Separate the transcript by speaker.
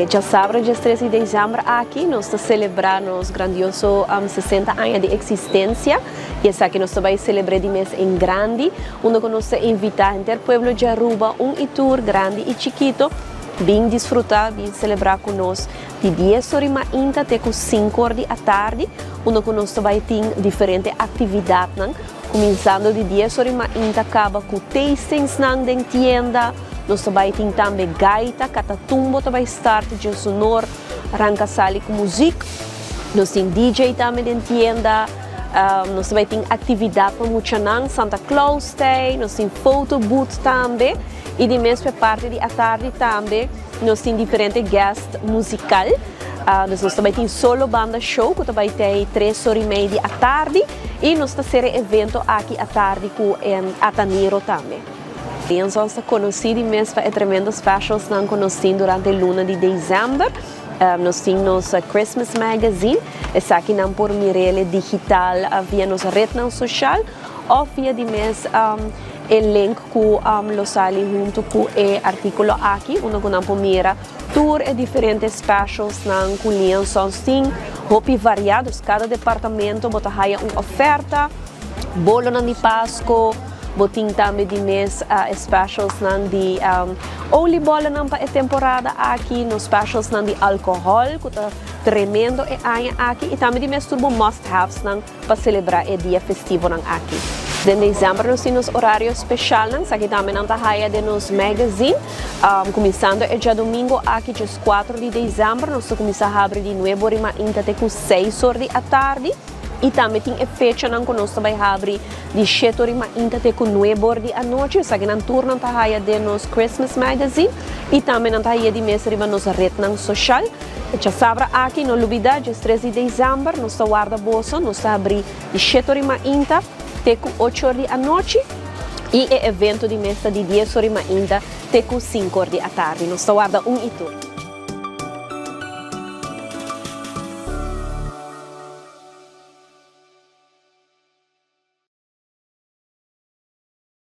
Speaker 1: Já sabe, dia 13 de dezembro aqui nós celebramos grandioso 60 anos de existência. E essa aqui nós também celebramos mês em grande, onde nós invitamos o povo de Aruba tour grande e chiquito, bem desfrutar, bem celebrar conosco de 10 horas até 5 horas da tarde, onde nós também temos diferentes atividades, começando de 10 horas acaba com tastings na tienda. Nós também temos também gaita, catatumbo também start de sonor, arranca sali com música. Nós temos DJ também na tienda. Nós também temos atividade para Muchanan, Santa Claus Day, nós temos photo booth também. E de mesma parte da tarde também, nós temos diferentes guests musical. Nós também temos solo banda show, que também tem 3h30 da tarde. E nós temos evento aqui à tarde com Ataniro também. Nós conhecemos mesmo tremendos fashions que conhecemos durante a luna de dezembro. Nós temos Christmas Magazine, essa aqui não por Mirele digital via nossa rede social ou via de mês link com los ali junto com o artigo aqui, onde não por mira tour e diferentes fashions não com liações sim, roupas variados, cada departamento bota uma oferta, bolo de Páscoa. Botin também de mês specials de oliebola para a temporada aqui, nos specials de álcool, que está tremendo aqui, e também de mês turbo must-haves para celebrar o dia festivo aqui. De dezembro nós temos horário especial, aqui também na raia de nos magazine, começando o dia domingo aqui, dia 4 de dezembro, nós começamos a abrir de 9 horas até 6 horas da tarde. E também tem a fecha que nós também abrimos de 7 horas até 9 horas da noite. Isso aqui é turno na raia de nos Christmas Magazine e também na raia de mês riba nos rede social. Já sabe aqui no Lubida, dia 13 de dezembro, nós guarda bolsa, nós abrimos de 7 horas até 8 horas da noite. E o evento de mês de 10 horas até 5 horas da tarde. Nós guarda e tudo.